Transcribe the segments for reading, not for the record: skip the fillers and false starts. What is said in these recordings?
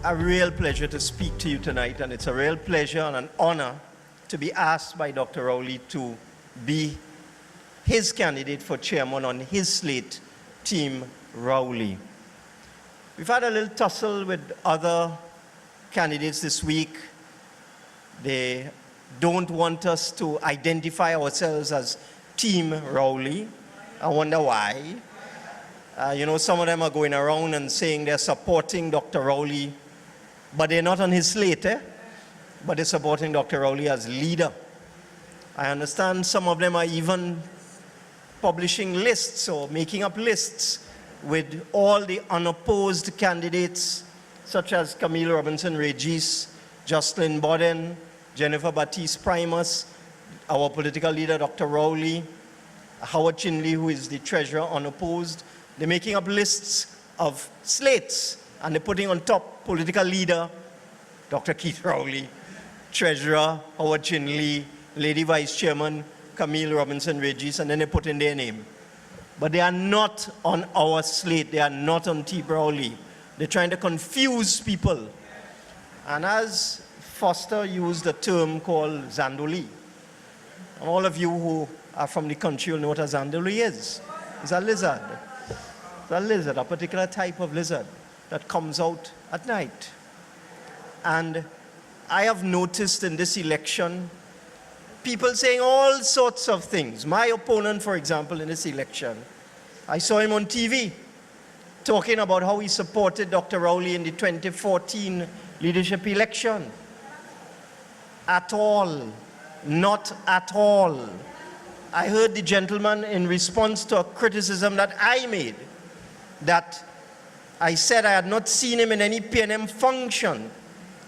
a real pleasure to speak to you tonight, and it's a real pleasure and an honor to be asked by Dr. Rowley to be his candidate for chairman on his slate, Team Rowley. We've had a little tussle with other candidates this week. They don't want us to identify ourselves as Team Rowley. I wonder why. Some of them are going around and saying they're supporting Dr. Rowley, but they're not on his slate, but they're supporting Dr. Rowley as leader. I understand some of them are even publishing lists or making up lists with all the unopposed candidates, such as Camille Robinson-Regis, Jocelyn Bodden, Jennifer Baptiste Primus, our political leader, Dr. Rowley, Howard Chinley, who is the treasurer, unopposed. They're making up lists of slates, and they're putting on top political leader, Dr. Keith Rowley, treasurer, Howard Chinley, lady vice chairman, Camille Robinson-Regis, and then they put in their name. But they are not on our slate. They are not on Team Rowley. They're trying to confuse people. And as Foster used a term called Zandoli, and all of you who are from the country will know what a Zandoli is. It's a lizard. It's a lizard, a particular type of lizard that comes out at night. And I have noticed in this election, people saying all sorts of things. My opponent, for example, in this election, I saw him on TV talking about how he supported Dr. Rowley in the 2014 leadership election. At all. Not at all. I heard the gentleman in response to a criticism that I made, that I said I had not seen him in any PNM function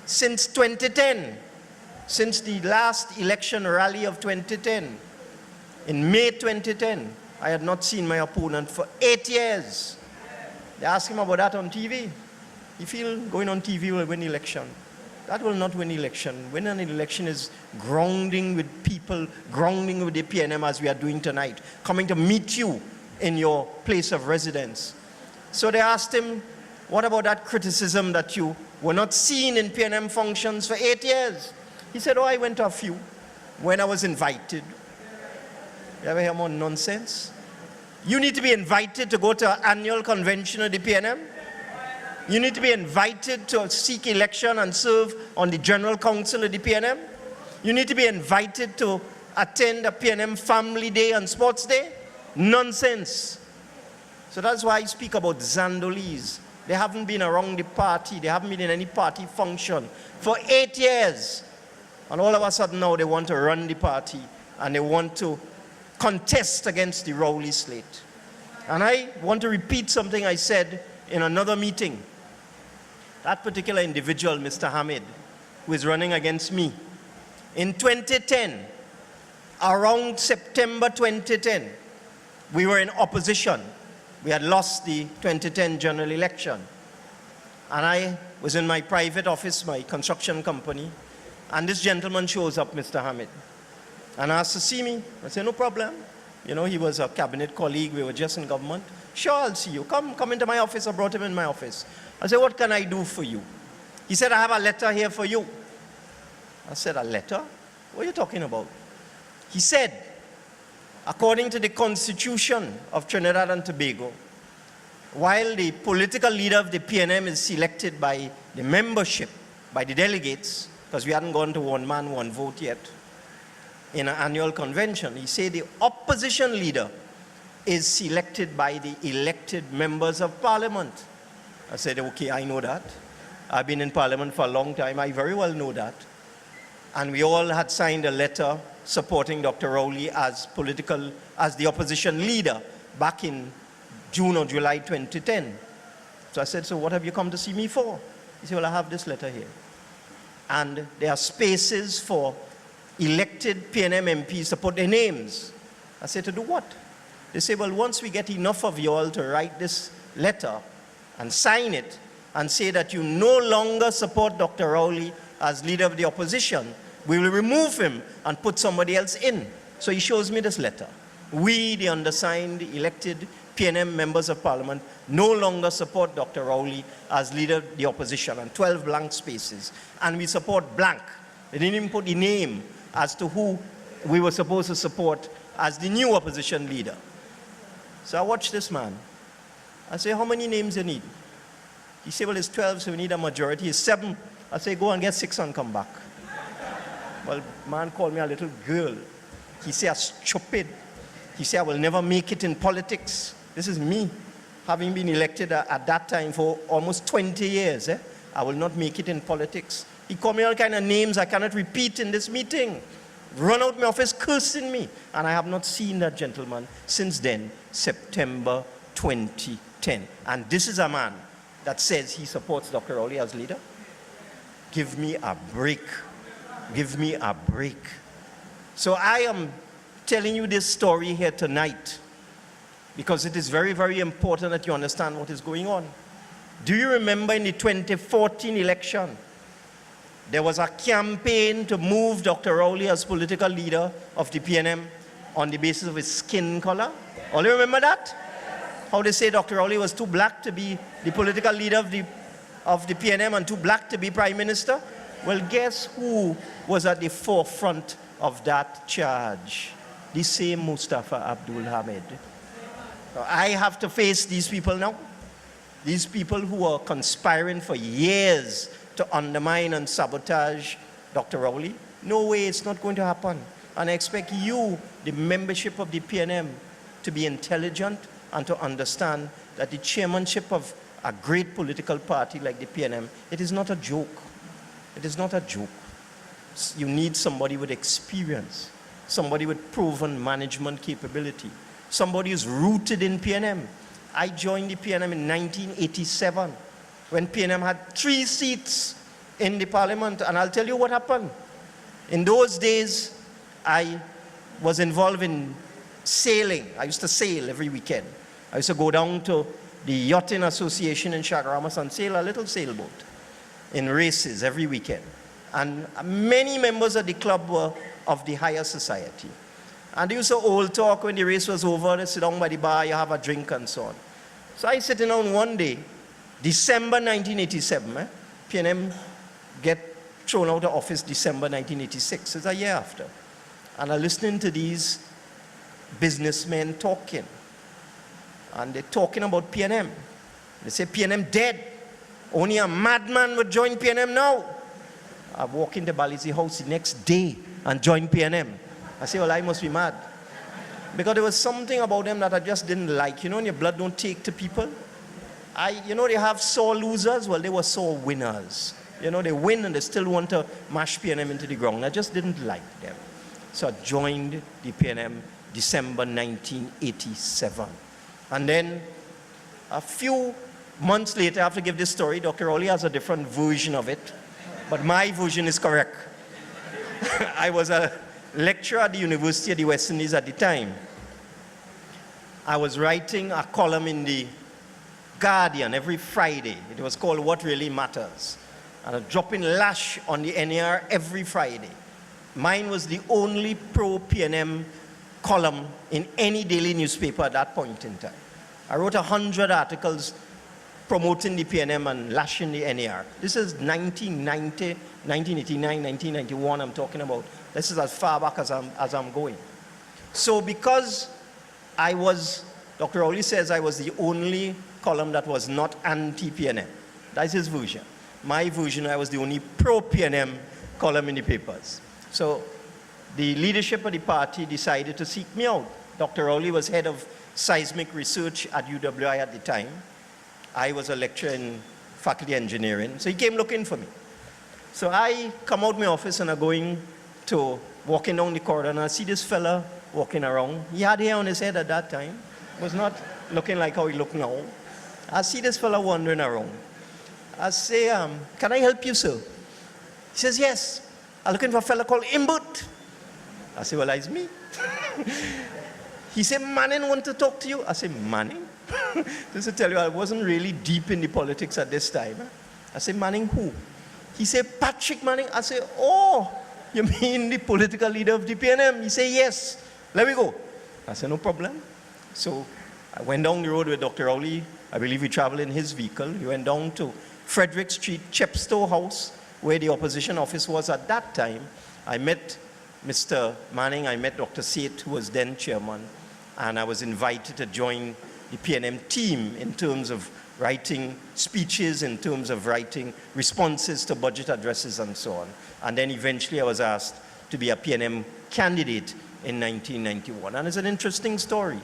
since 2010, since the last election rally of 2010. In May 2010, I had not seen my opponent for 8 years. They asked him about that on TV. You feel going on TV will win the election? That will not win the election. Winning an election is grounding with people, grounding with the PNM as we are doing tonight, coming to meet you in your place of residence. So they asked him, what about that criticism that you were not seen in PNM functions for 8 years? He said, I went to a few when I was invited. You ever hear more nonsense? You need to be invited to go to an annual convention of the PNM. You need to be invited to seek election and serve on the General Council of the PNM. You need to be invited to attend a PNM Family Day and Sports Day. Nonsense. So that's why I speak about Zandolis. They haven't been around the party. They haven't been in any party function for 8 years. And all of a sudden now they want to run the party and they want to contest against the Rowley slate. And I want to repeat something I said in another meeting. That particular individual, Mr. Hamid, who is running against me, in 2010, around September 2010, we were in opposition. We had lost the 2010 general election. And I was in my private office, my construction company, and this gentleman shows up, Mr. Hamid, and asked to see me. I said, no problem. He was a cabinet colleague. We were just in government. Sure, I'll see you. Come into my office. I brought him in my office. I said, what can I do for you? He said, I have a letter here for you. I said, a letter? What are you talking about? He said, according to the Constitution of Trinidad and Tobago, while the political leader of the PNM is selected by the membership, by the delegates, because we hadn't gone to one man, one vote yet, in an annual convention, he said the opposition leader is selected by the elected members of parliament. I said, okay, I know that. I've been in parliament for a long time. I very well know that. And we all had signed a letter supporting Dr. Rowley as the opposition leader back in June or July 2010. So I said, so what have you come to see me for? He said, well, I have this letter here. And there are spaces for elected PNM MPs to put their names. I said, to do what? They say, well, once we get enough of you all to write this letter and sign it and say that you no longer support Dr. Rowley as leader of the opposition, we will remove him and put somebody else in. So he shows me this letter. We, the undersigned elected PNM members of parliament no longer support Dr. Rowley as leader of the opposition, and 12 blank spaces. And we support blank. They didn't even put the name as to who we were supposed to support as the new opposition leader. So I watched this man. I say, how many names you need? He said, well, it's 12, so we need a majority. It's 7. I say, go and get 6 and come back. Well, man called me a little girl. He said, I'm stupid. He said, I will never make it in politics. This is me, having been elected at that time for almost 20 years. I will not make it in politics. He called me all kind of names I cannot repeat in this meeting. Run out my office cursing me. And I have not seen that gentleman since then, September 2010. And this is a man that says he supports Dr. Rowley as leader. Give me a break. Give me a break. So I am telling you this story here tonight because it is very, very important that you understand what is going on. Do you remember in the 2014 election, there was a campaign to move Dr. Rowley as political leader of the PNM on the basis of his skin color? All you remember that? How they say Dr. Rowley was too black to be the political leader of the PNM and too black to be prime minister? Well, guess who was at the forefront of that charge? The same Mustafa Abdul Hamid. I have to face these people now. These people who are conspiring for years to undermine and sabotage Dr. Rowley. No way, it's not going to happen. And I expect you, the membership of the PNM, to be intelligent and to understand that the chairmanship of a great political party like the PNM, it is not a joke. It is not a joke. You need somebody with experience, somebody with proven management capability, somebody who's rooted in PNM. I joined the PNM in 1987 when PNM had 3 seats in the parliament, and I'll tell you what happened. In those days, I was involved in sailing. I used to sail every weekend. I used to go down to the Yachting Association in Chaguaramas and sail a little sailboat in races every weekend. And many members of the club were of the higher society. And they used to all talk when the race was over. They sit down by the bar, you have a drink and so on. So I sitting down one day, December 1987, PNM get thrown out of office December 1986. It's a year after. And I'm listening to these businessmen talking. And they're talking about PNM. They say PNM dead. Only a madman would join PNM now. I walk into Balizi house the next day and join PNM. I say, well, I must be mad. Because there was something about them that I just didn't like. You know, when your blood don't take to people. You know, they have sore losers. Well, they were sore winners. You know, they win and they still want to mash PNM into the ground. I just didn't like them. So I joined the PNM December 1987. And then a few months later, I have to give this story. Dr. Rowley has a different version of it. But my version is correct. I was a lecturer at the University of the West Indies at the time. I was writing a column in the Guardian every Friday. It was called What Really Matters. And I was dropping lash on the NAR every Friday. Mine was the only pro-PNM column in any daily newspaper at that point in time. I wrote 100 articles promoting the PNM and lashing the NAR. This is 1990, 1989, 1991 I'm talking about. This is as far back as I'm going. So because Dr. Rowley says I was the only column that was not anti-PNM. That's his version. My version, I was the only pro-PNM column in the papers. So the leadership of the party decided to seek me out. Dr. Rowley was head of seismic research at UWI at the time. I was a lecturer in faculty engineering, so he came looking for me. So I come out my office and I'm walking down the corridor and I see this fella walking around. He had hair on his head at that time. Was not looking like how he look now. I see this fella wandering around. I say, can I help you, sir? He says, yes. I'm looking for a fella called Imbert. I say, well, that's me. He said, Manning want to talk to you. I say, Manning? Just to tell you, I wasn't really deep in the politics at this time. I said, Manning who? He said, Patrick Manning. I said, oh, you mean the political leader of the PNM? He said, yes. Let me go. I said, no problem. So I went down the road with Dr. Rowley. I believe we traveled in his vehicle. We went down to Frederick Street, Chepstow House, where the opposition office was at that time. I met Mr. Manning, I met Dr. Seth, who was then chairman, and I was invited to join the PNM team in terms of writing speeches, in terms of writing responses to budget addresses and so on. And then eventually I was asked to be a PNM candidate in 1991. And it's an interesting story.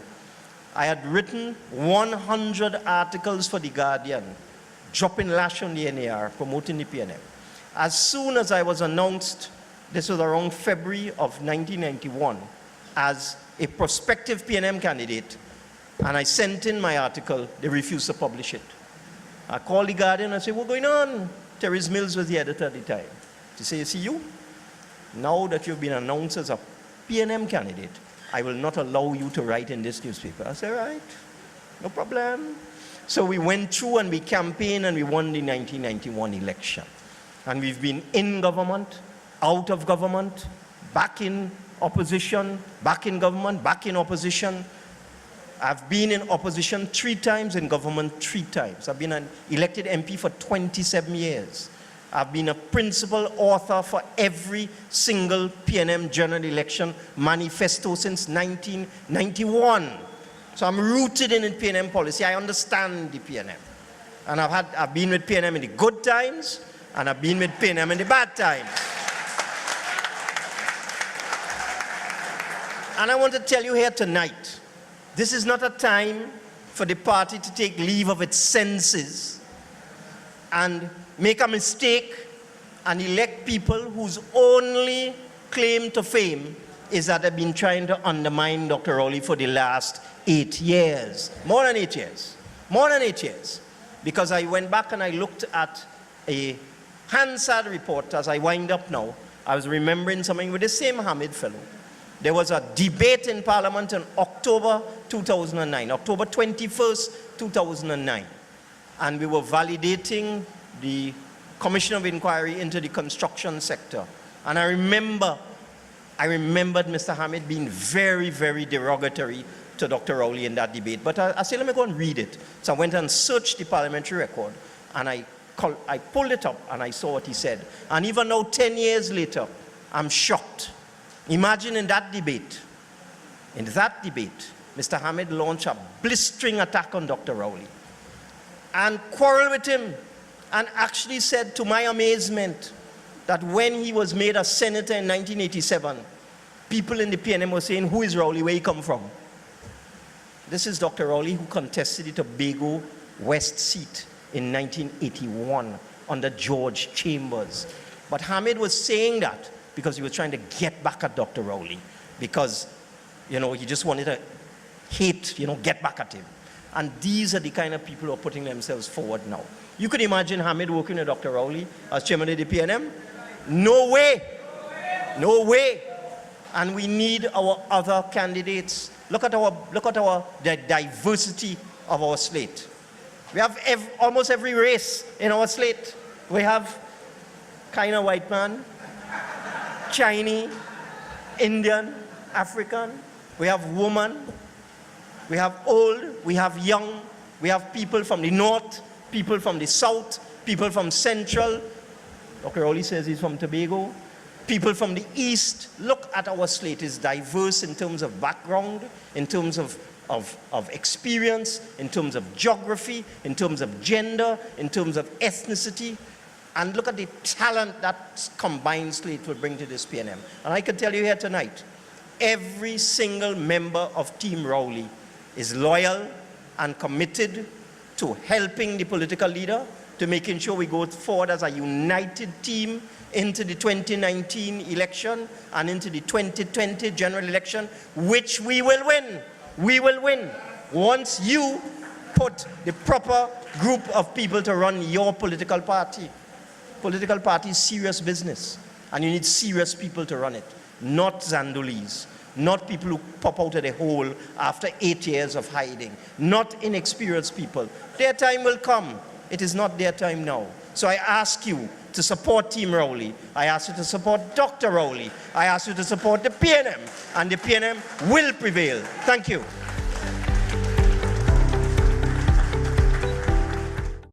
I had written 100 articles for The Guardian, dropping lash on the NAR, promoting the PNM. As soon as I was announced, this was around February of 1991, as a prospective PNM candidate, and I sent in my article, they refused to publish it. I called The Guardian and said, what's going on? Therese Mills was the editor at the time. She said, see you? Now that you've been announced as a PNM candidate, I will not allow you to write in this newspaper. I said, right, no problem. So we went through and we campaigned and we won the 1991 election. And we've been in government, out of government, back in opposition, back in government, back in opposition. I've been in opposition 3 times, in government 3 times. I've been an elected MP for 27 years. I've been a principal author for every single PNM general election manifesto since 1991. So I'm rooted in PNM policy. I understand the PNM. And I've been with PNM in the good times, and I've been with PNM in the bad times. And I want to tell you here tonight, this is not a time for the party to take leave of its senses and make a mistake and elect people whose only claim to fame is that they've been trying to undermine Dr. Rowley for the last 8 years. More than 8 years. More than 8 years. Because I went back and I looked at a Hansard report as I wind up now. I was remembering something with the same Hamid fellow. There was a debate in Parliament in October 2009, October 21st, 2009. And we were validating the Commission of Inquiry into the construction sector. And I remembered Mr. Hamid being very, very derogatory to Dr. Rowley in that debate. But I said, let me go and read it. So I went and searched the parliamentary record, and I pulled it up, and I saw what he said. And even now, 10 years later, I'm shocked. Imagine in that debate, Mr. Hamid launched a blistering attack on Dr. Rowley and quarreled with him, and actually said, to my amazement, that when he was made a senator in 1987, people in the PNM were saying, who is Rowley, where he come from? This is Dr. Rowley, who contested the Tobago West seat in 1981 under George Chambers. But Hamid was saying that because he was trying to get back at Dr. Rowley, because, he just wanted to hate, get back at him. And these are the kind of people who are putting themselves forward now. You could imagine Hamid working with Dr. Rowley as chairman of the PNM? No way. No way. And we need our other candidates. Look at the diversity of our slate. We have almost every race in our slate. We have kind of white man, Chinese, Indian, African. We have woman. We have old. We have young. We have people from the north, people from the south, people from central. Dr. Rowley says he's from Tobago. People from the east. Look at our slate. It's diverse in terms of background, in terms of experience, in terms of geography, in terms of gender, in terms of ethnicity. And look at the talent that combined slate will bring to this PNM. And I can tell you here tonight, every single member of Team Rowley is loyal and committed to helping the political leader, to making sure we go forward as a united team into the 2019 election and into the 2020 general election, which we will win. We will win once you put the proper group of people to run your political party. Political party is serious business, and you need serious people to run it, not Zandolis, not people who pop out of the hole after 8 years of hiding, not inexperienced people. Their time will come. It is not their time now. So I ask you to support Team Rowley. I ask you to support Dr. Rowley. I ask you to support the PNM, and the PNM will prevail. Thank you.